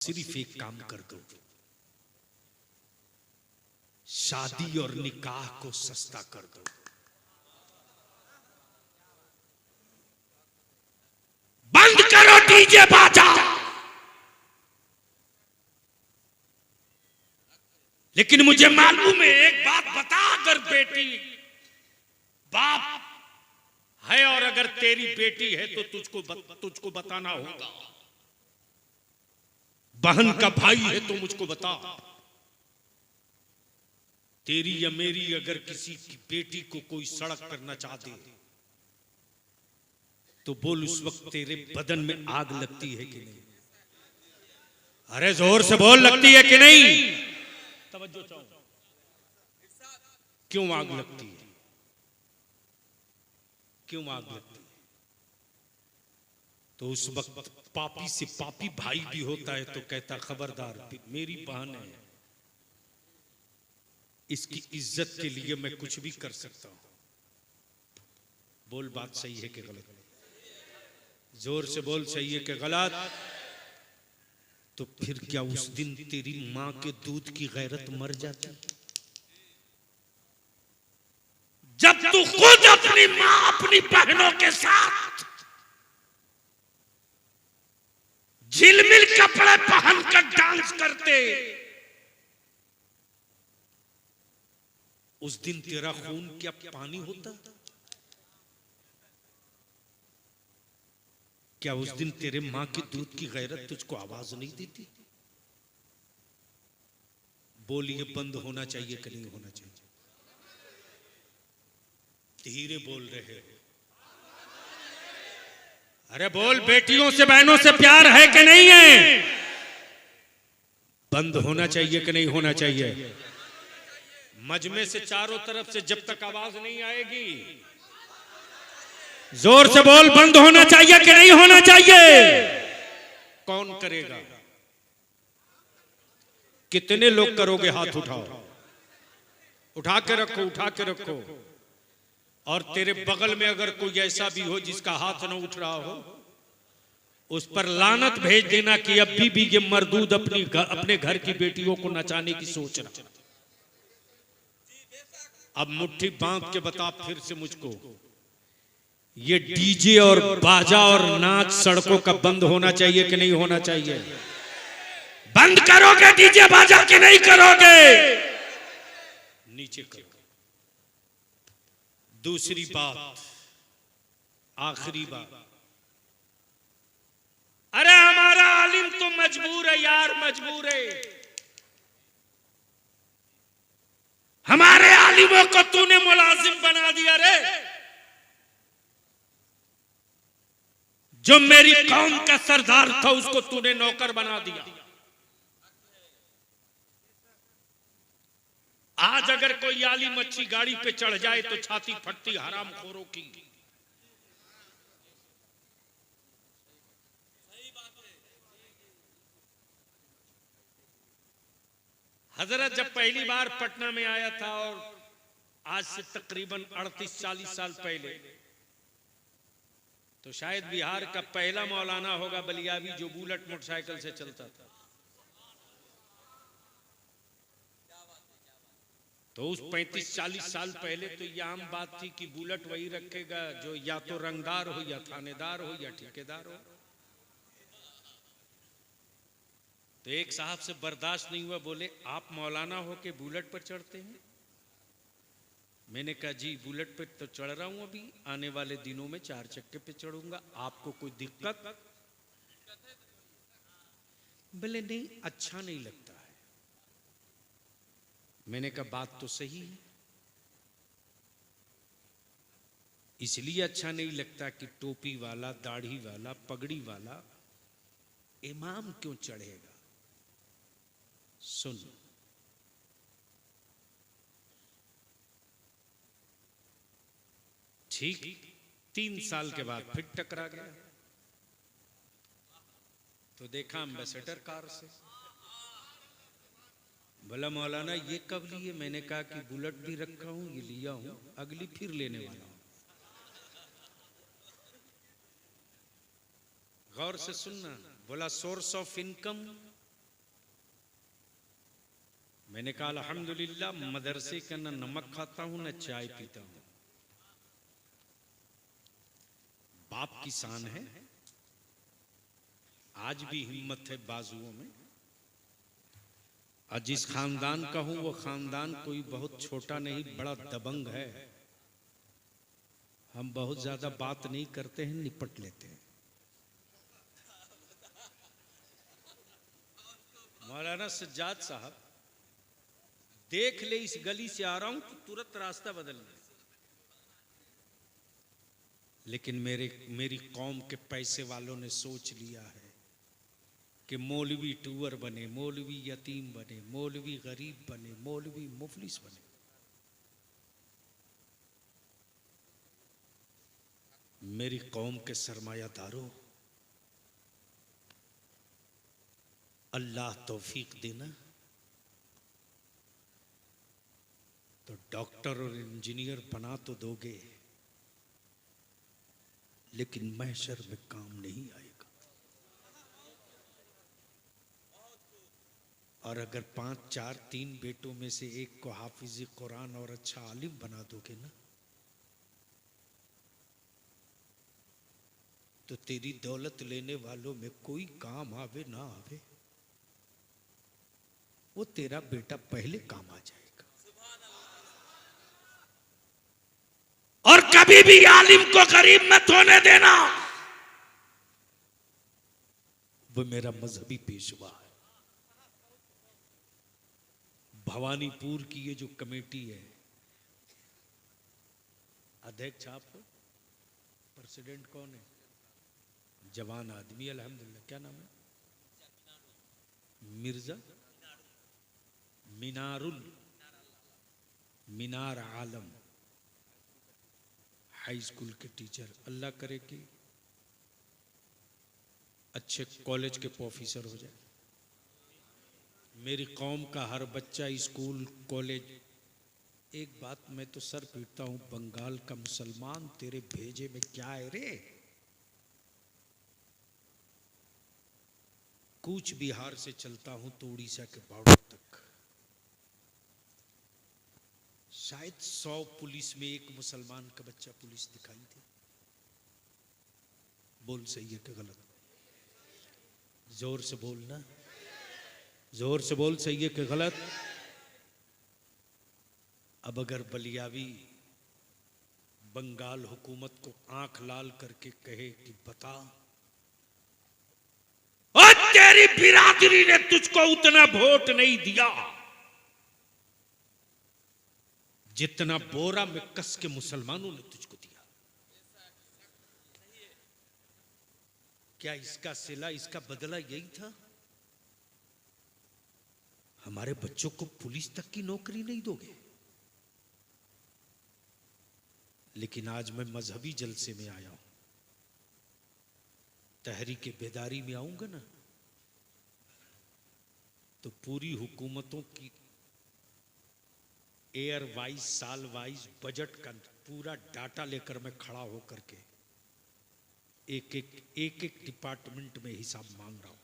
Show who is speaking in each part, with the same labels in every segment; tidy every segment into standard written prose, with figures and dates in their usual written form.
Speaker 1: सिर्फ एक काम कर दो, शादी और निकाह को सस्ता कर दो। बंद करो डीजे बाजा। लेकिन मुझे मालूम है एक बात बता, अगर बेटी बाप है और अगर तेरी बेटी है तो तुझको बताना होगा। बहन का भाई है तो मुझको बता। तेरी या मेरी अगर किसी की बेटी को कोई सड़क करना चाहते तो बोल, उस वक्त तेरे बदन में आग लगती है कि नहीं? अरे जोर से बोल, लगती है कि नहीं? तवज्जो चाहो। क्यों आग लगती है? क्यों आग लगती है? तो उस वक्त पापी से पापी भाई भी होता है तो कहता खबरदार, मेरी बहन है, इसकी इज्जत के लिए मैं कुछ भी कर सकता हूं। बोल, बात सही है कि गलत? जोर से बोल, सही है कि गलत? तो फिर क्या उस दिन तेरी मां के दूध की गैरत मर जाती? जब तू खुद अपनी मां अपनी बहनों के साथ झिलमिल कपड़े पहनकर डांस करते, उस दिन तेरा खून क्या पानी होता? क्या उस दिन तेरे मां की दूध की गैरत तुझको आवाज नहीं देती? बोलिए, बंद होना चाहिए कि नहीं होना चाहिए? धीरे बोल रहे हो। अरे बोल, बेटियों से बहनों से प्यार है कि नहीं है? बंद होना चाहिए कि नहीं होना चाहिए? मजमे से चारों तरफ से जब तक आवाज नहीं आएगी, जोर से बोल, बंद होना चाहिए कि नहीं होना चाहिए? कौन करेगा? कितने लोग करोगे? हाथ उठाओ। उठा के रखो, उठा के रखो। और तेरे बगल में अगर कोई ऐसा भी हो जिसका हाथ न उठ रहा हो, उस पर लानत भेज देना कि अभी भी ये मर्दूद अपने घर की बेटियों को नचाने की सोच रहा। अब मुट्ठी बांध के बता फिर से मुझको, ये डीजे और बाजा और नाच सड़कों का बंद होना चाहिए कि नहीं होना चाहिए? बंद करोगे डीजे बाजा कि नहीं करोगे? नीचे करो। दूसरी बात, आखिरी बात, अरे हमारा आलिम तो मजबूर है यार, मजबूर है। हमारे आलिमों को तूने मुलाजिम बना दिया रे। जो मेरी कौम का सरदार था उसको तूने नौकर बना दिया। आज अगर कोई आलिम अच्छी गाड़ी पे चढ़ जाए तो छाती फटती हरामखोरों की। हजरत जब पहली बार पटना में आया था, और आज से तकरीबन 38-40 साल पहले, तो शायद बिहार का पहला मौलाना होगा बलियावी जो बुलेट मोटरसाइकिल से चलता था। तो उस 35-40 साल पहले तो यह आम बात थी कि बुलेट वही रखेगा जो या तो रंगदार हो या थानेदार हो या ठेकेदार हो। तो एक साहब से बर्दाश्त नहीं हुआ, बोले आप मौलाना हो के बुलेट पर चढ़ते हैं? मैंने कहा जी बुलेट पे तो चढ़ रहा हूं, अभी आने वाले दिनों में 4 चक्के पे चढ़ूंगा, आपको कोई दिक्कत? बोले नहीं, अच्छा नहीं लगता है। मैंने कहा बात तो सही है, इसलिए अच्छा नहीं लगता कि टोपी वाला, दाढ़ी वाला, पगड़ी वाला इमाम क्यों चढ़ेगा? सुन, ठीक 3 साल के बाद फिर टकरा गया। तो देखा एम्बेसडर कार से। बोला मौलाना ये कब लिए? मैंने कहा कि बुलेट भी रखा हूं, ये लिया हूं, अगली फिर लेने वाला हूं। गौर से सुनना। बोला सोर्स ऑफ इनकम मैंने कहा अल्हम्दुलिल्लाह, मदरसे का न नमक खाता हूं न चाय पीता हूं। बाप की शान है, आज भी हिम्मत है बाजुओं में। और जिस खानदान का हूं वो खानदान कोई बहुत छोटा नहीं, बड़ा दबंग है। हम बहुत ज्यादा बात नहीं करते हैं, निपट लेते हैं। मौलाना सज्जाद साहब देख ले इस गली से आ रहा हूं तो तुरंत रास्ता बदल ले। लेकिन मेरी कौम के पैसे वालों ने सोच लिया है कि मौलवी टूअर बने, मौलवी यतीम बने, मौलवी गरीब बने, मौलवी मुफलिस बने। मेरी कौम के सरमायादारों, अल्लाह तौफीक देना तो डॉक्टर और इंजीनियर बना तो दोगे, लेकिन महशर में काम नहीं आएगा। और अगर 5, 4, 3 बेटों में से एक को हाफिज कुरान और अच्छा आलिम बना दोगे ना, तो तेरी दौलत लेने वालों में कोई काम आवे ना आवे, वो तेरा बेटा पहले काम आ जाएगा। और कभी भी आलिम को गरीब मत होने देना, वो मेरा मजहबी पेशवा है। भवानीपुर की ये जो कमेटी है, अध्यक्ष आप हो, प्रेसिडेंट कौन है? जवान आदमी अल्हम्दुलिल्लाह। क्या नाम है? मिर्जा मीनार आलम, हाई स्कूल के टीचर। अल्लाह करे कि अच्छे कॉलेज के प्रोफेसर हो जाए। मेरी कौम का हर बच्चा स्कूल कॉलेज। एक बात मैं तो सर पीटता हूं, बंगाल का मुसलमान तेरे भेजे में क्या है रे? कूच बिहार से चलता हूं तो उड़ीसा के बॉर्डर तक, शायद 100 पुलिस में एक मुसलमान का बच्चा पुलिस दिखाई दे। बोल सही है कि गलत? जोर से बोलना, जोर से बोल, सही है कि गलत? अब अगर बलियावी बंगाल हुकूमत को आंख लाल करके कहे कि बता, और तेरी बिरादरी ने तुझको उतना वोट नहीं दिया जितना बोरा में कस के मुसलमानों ने तुझको दिया, क्या इसका सिला, इसका बदला यही था? हमारे बच्चों को पुलिस तक की नौकरी नहीं दोगे? लेकिन आज मैं मजहबी जलसे में आया हूं, तहरीक बेदारी में आऊंगा ना, तो पूरी हुकूमतों की एयर वाइज, साल वाइज बजट का पूरा डाटा लेकर मैं खड़ा होकर के एक डिपार्टमेंट में हिसाब मांग रहा हूं।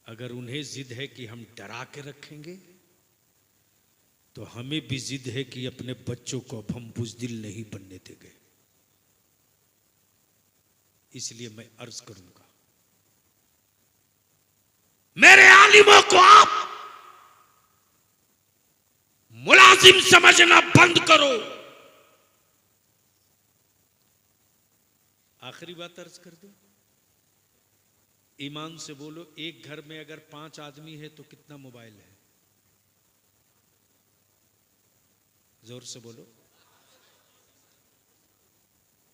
Speaker 1: अगर उन्हें जिद है कि हम डरा के रखेंगे, तो हमें भी जिद है कि अपने बच्चों को अब हम बुज़दिल नहीं बनने देंगे। इसलिए मैं अर्ज करूंगा, मेरे आलिमों को आप मुलाजिम समझना बंद करो। आखिरी बात अर्ज कर दो, ईमान से बोलो, एक घर में अगर 5 आदमी है तो कितना मोबाइल है? जोर से बोलो,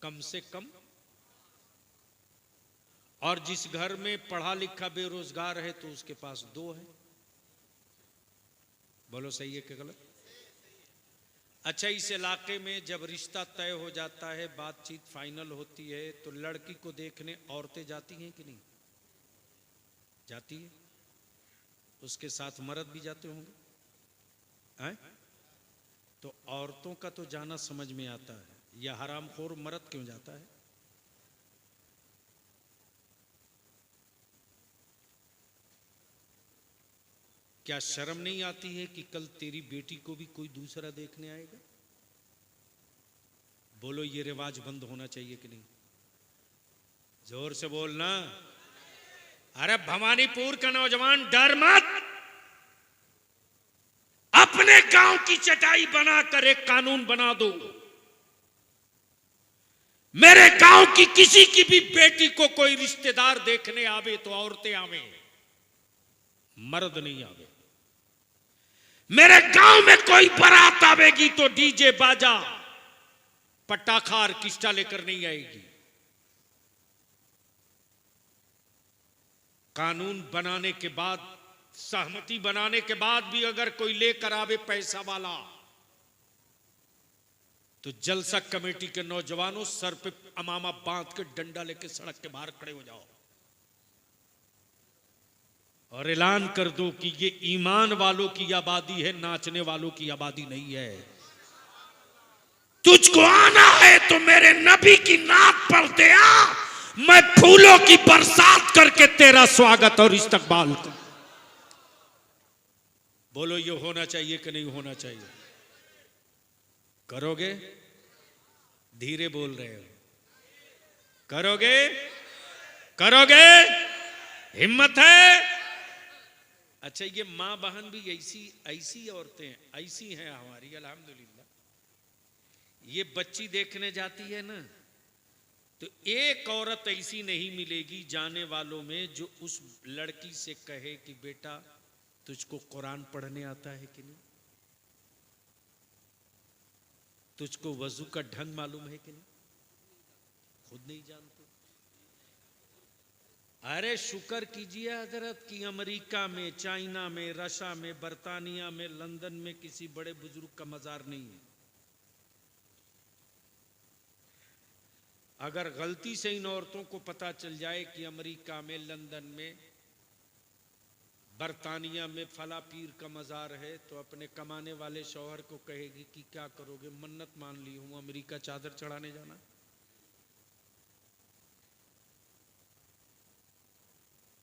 Speaker 1: कम से कम। और जिस घर में पढ़ा लिखा बेरोजगार है तो उसके पास 2 है। बोलो सही है कि गलत? अच्छा, इस इलाके में जब रिश्ता तय हो जाता है, बातचीत फाइनल होती है, तो लड़की को देखने औरतें जाती हैं कि नहीं जाती है? उसके साथ मर्द भी जाते होंगे, हैं? तो औरतों का तो जाना समझ में आता है, यह हरामखोर मर्द क्यों जाता है? क्या शर्म नहीं आती है कि कल तेरी बेटी को भी कोई दूसरा देखने आएगा? बोलो, ये रिवाज बंद होना चाहिए कि नहीं? जोर से बोलना। अरे भवानीपुर का नौजवान, डर मत। अपने गांव की चटाई बनाकर एक कानून बना दो, मेरे गांव की किसी की भी बेटी को कोई रिश्तेदार देखने आवे तो औरतें आवे, मर्द नहीं आवे। मेरे गांव में कोई बारात आवेगी तो डीजे बाजा पटाखा ऑर्केस्ट्रा लेकर नहीं आएगी। कानून बनाने के बाद, सहमति बनाने के बाद भी अगर कोई लेकर आवे पैसा वाला, तो जलसा कमेटी के नौजवानों सर पे अमामा बांध के डंडा लेके सड़क के बाहर खड़े हो जाओ और ऐलान कर दो कि ये ईमान वालों की आबादी है, नाचने वालों की आबादी नहीं है। तुझको आना है तो मेरे नबी की नात पर दे आ, मैं फूलों की बरसात करके तेरा स्वागत और इस्तकबाल करूं। बोलो, ये होना चाहिए कि नहीं होना चाहिए? करोगे? धीरे बोल रहे हो। करोगे? करोगे? हिम्मत है? अच्छा, ये मां बहन भी ऐसी औरतें ऐसी हैं हमारी, अल्हम्दुलिल्लाह। ये बच्ची देखने जाती है ना, तो एक औरत ऐसी नहीं मिलेगी जाने वालों में जो उस लड़की से कहे कि बेटा तुझको कुरान पढ़ने आता है कि नहीं, तुझको वजू का ढंग मालूम है कि नहीं, खुद नहीं जानते। अरे शुक्र कीजिए हजरत कि अमेरिका में, चाइना में, रशिया में, बर्तानिया में, लंदन में किसी बड़े बुजुर्ग का मजार नहीं है। अगर गलती से इन औरतों को पता चल जाए कि अमेरिका में, लंदन में, बर्तानिया में फला पीर का मजार है, तो अपने कमाने वाले शौहर को कहेगी कि क्या करोगे, मन्नत मान ली हूं अमेरिका चादर चढ़ाने जाना।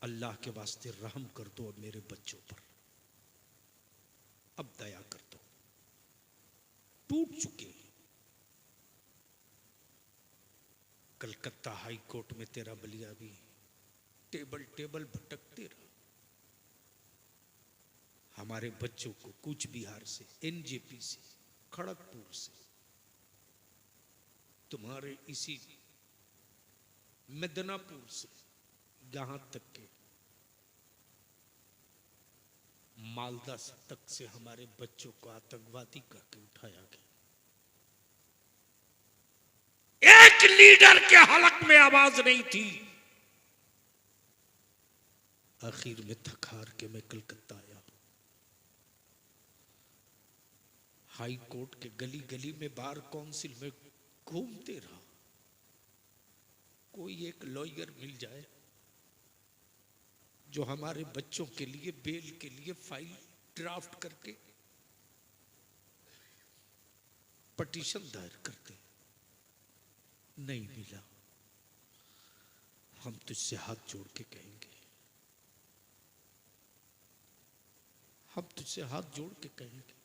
Speaker 1: अल्लाह के वास्ते रहम कर दो अब मेरे बच्चों पर, अब दया कर दो, टूट चुके हैं। कलकत्ता हाई कोर्ट में तेरा बलिया भी टेबल भटकते रहा। हमारे बच्चों को कूच बिहार से, एनजेपी से, खड़गपुर से, तुम्हारे इसी मिदनापुर से, यहां तक के मालदा तक से हमारे बच्चों को आतंकवादी करके उठाया गया। एक लीडर के हलक में आवाज नहीं थी। आखिर में थक हार के मैं कलकत्ता आया। हाई कोर्ट के गली गली में, बार काउंसिल में घूमते रहा, कोई एक लॉयर मिल जाए जो हमारे बच्चों के लिए बेल के लिए फाइल ड्राफ्ट करके पिटीशन दायर करते। नहीं मिला। हम तुझसे हाथ जोड़ के कहेंगे, हम तुझसे हाथ जोड़ के कहेंगे,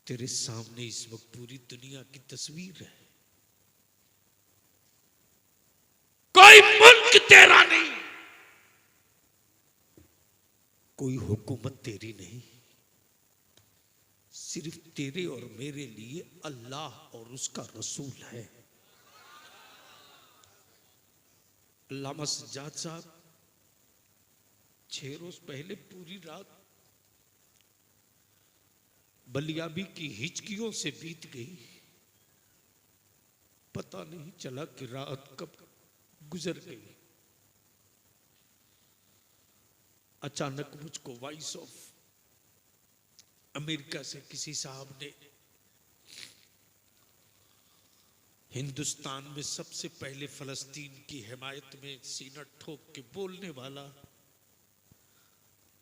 Speaker 1: तेरे सामने इस वक्त पूरी दुनिया की तस्वीर है। कोई मुल्क तेरा नहीं, कोई हुकूमत तेरी नहीं, सिर्फ तेरे और मेरे लिए अल्लाह और उसका रसूल है। अल्लामा सज्जाद साहब 6 रोज पहले पूरी रात बलियाबी की हिचकियों से बीत गई। पता नहीं चला कि रात कब गुजर गई। अचानक मुझको वॉइस ऑफ अमेरिका से किसी साहब ने, हिंदुस्तान में सबसे पहले फलस्तीन की हिमायत में सीना ठोक के बोलने वाला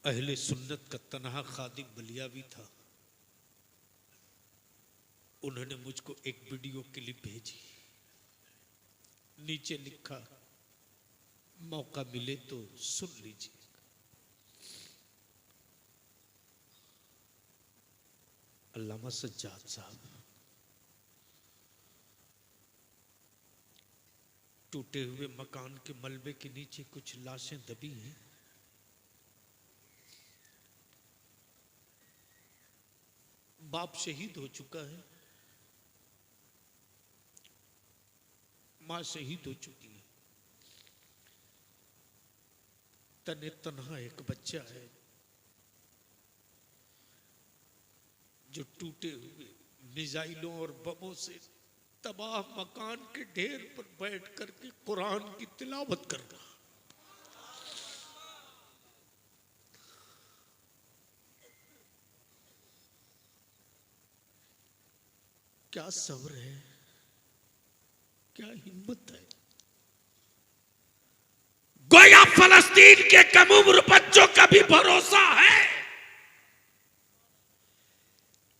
Speaker 1: अहले सुन्नत का तनहा खादिम बलियावी था, उन्होंने मुझको एक वीडियो क्लिप भेजी। नीचे लिखा, मौका मिले तो सुन लीजिए। अल्लामा सज्जाद साहब टूटे हुए मकान के मलबे के नीचे कुछ लाशें दबी हैं। बाप शहीद हो चुका है, मां शहीद हो चुकी है, तने तन्हा एक बच्चा है जो टूटे हुए मिसाइलों और बमों से तबाह मकान के ढेर पर बैठ करके कुरान की तिलावत कर रहा। क्या सब्र है, क्या हिम्मत है। गोया फलस्तीन के कम उम्र बच्चों का भी भरोसा है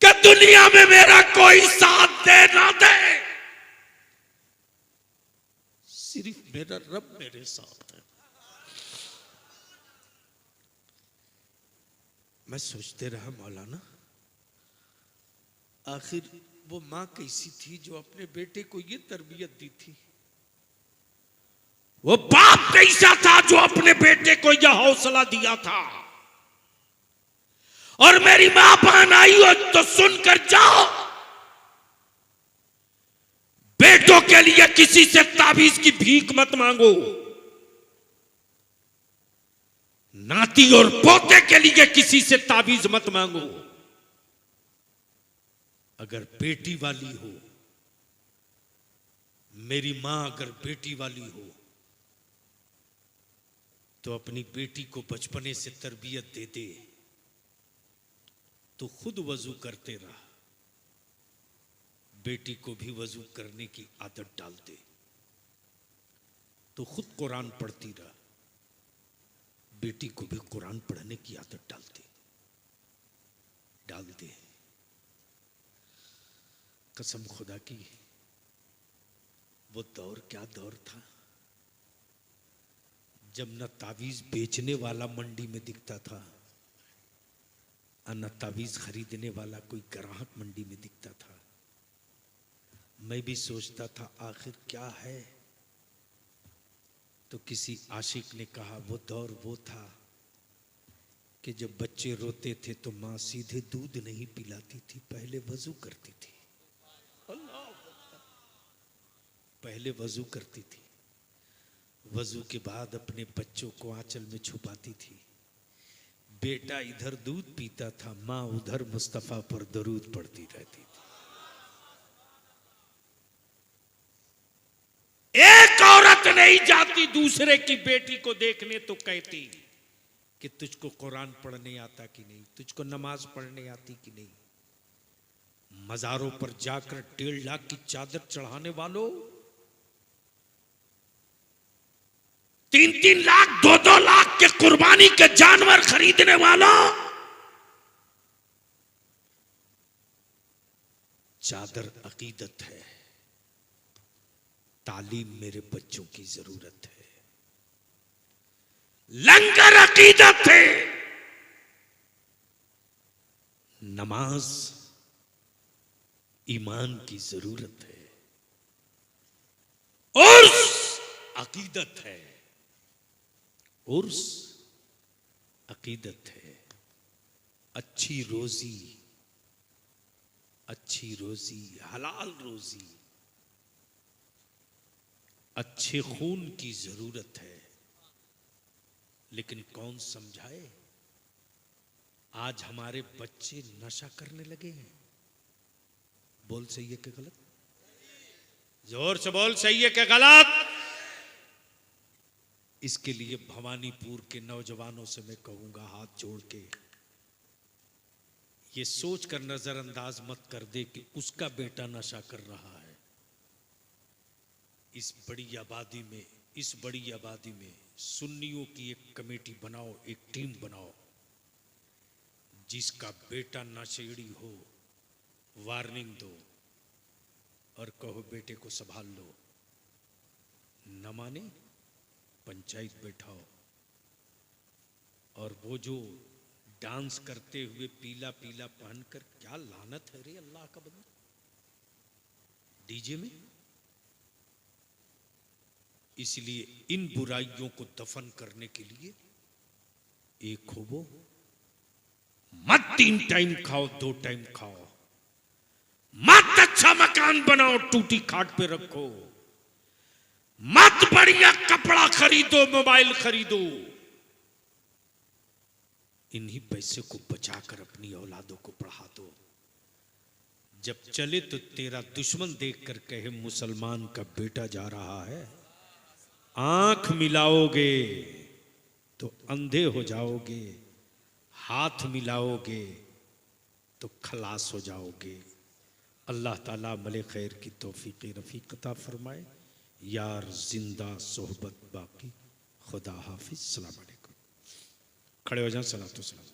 Speaker 1: कि दुनिया में मेरा कोई साथ दे ना दे, सिर्फ मेरा रब मेरे साथ है। मैं सोचते रहा मौलाना, आखिर वो मां कैसी थी जो अपने बेटे को ये तरबियत दी थी, वो बाप कैसा था जो अपने बेटे को यह हौसला दिया था। और मेरी मां बहन आई हो तो सुनकर जाओ, बेटों के लिए किसी से ताबीज की भीख मत मांगो, नाती और पोते के लिए किसी से ताबीज मत मांगो। अगर बेटी वाली हो, मेरी मां अगर बेटी वाली हो तो अपनी बेटी को बचपने से तरबियत दे दे, तो खुद वजू करते रहा, बेटी को भी वजू करने की आदत डाल दे, तो खुद कुरान पढ़ती रहा, बेटी को भी कुरान पढ़ने की आदत डाल दे। कसम खुदा की, वो दौर क्या दौर था जब न तावीज बेचने वाला मंडी में दिखता था, न तावीज खरीदने वाला कोई ग्राहक मंडी में दिखता था। मैं भी सोचता था आखिर क्या है, तो किसी आशिक ने कहा वो दौर वो था कि जब बच्चे रोते थे तो मां सीधे दूध नहीं पिलाती थी, पहले वजू करती थी। पहले वजू करती थी, वजू के बाद अपने बच्चों को आंचल में छुपाती थी। बेटा इधर दूध पीता था, मां उधर मुस्तफा पर दरूद पढ़ती रहती थी। एक औरत नहीं जाती दूसरे की बेटी को देखने तो कहती कि तुझको कुरान पढ़ने आता कि नहीं, तुझको नमाज पढ़ने आती कि नहीं। मजारों पर जाकर 1.5 लाख की चादर चढ़ाने वालों, 3-3 लाख 2-2 लाख के कुर्बानी के जानवर खरीदने वालों, चादर अकीदत है, तालीम मेरे बच्चों की जरूरत है, लंगर अकीदत है, नमाज ईमान की जरूरत है, उर्स अकीदत है, उर्स अकीदत है। अच्छी रोजी, हलाल रोजी, अच्छे खून की जरूरत है। लेकिन कौन समझाए, आज हमारे बच्चे नशा करने लगे हैं। बोल सही है कि गलत? जोर से बोल, सही है कि गलत? इसके लिए भवानीपुर के नौजवानों से मैं कहूंगा, हाथ जोड़ के ये सोच कर नजरअंदाज मत कर दे कि उसका बेटा नशा कर रहा है। इस बड़ी आबादी में सुन्नियों की एक कमेटी बनाओ, एक टीम बनाओ, जिसका बेटा नशेड़ी हो वार्निंग दो और कहो बेटे को संभाल लो। न माने पंचायत बैठाओ, और वो जो डांस करते हुए पीला पीला पहनकर, क्या लानत है रे अल्लाह का बंदा, डीजे में। इसलिए इन बुराइयों को दफन करने के लिए एक हो वो, मत 3 टाइम खाओ 2 टाइम खाओ, मत अच्छा मकान बनाओ टूटी खाट पे रखो, मत बढ़िया कपड़ा खरीदो मोबाइल खरीदो, इन्हीं पैसे को बचाकर अपनी औलादों को पढ़ा दो। जब चले तो तेरा दुश्मन देखकर कहे मुसलमान का बेटा जा रहा है, आंख मिलाओगे तो अंधे हो जाओगे, हाथ मिलाओगे तो खलास हो जाओगे। अल्लाह ताला अमल खैर की तौफीक रफीक अता फरमाए। यार जिंदा सोहबत बाकी, खुदा हाफिज, सलाम अलैकुम। खड़े हो जाएं, सलातो सलाम।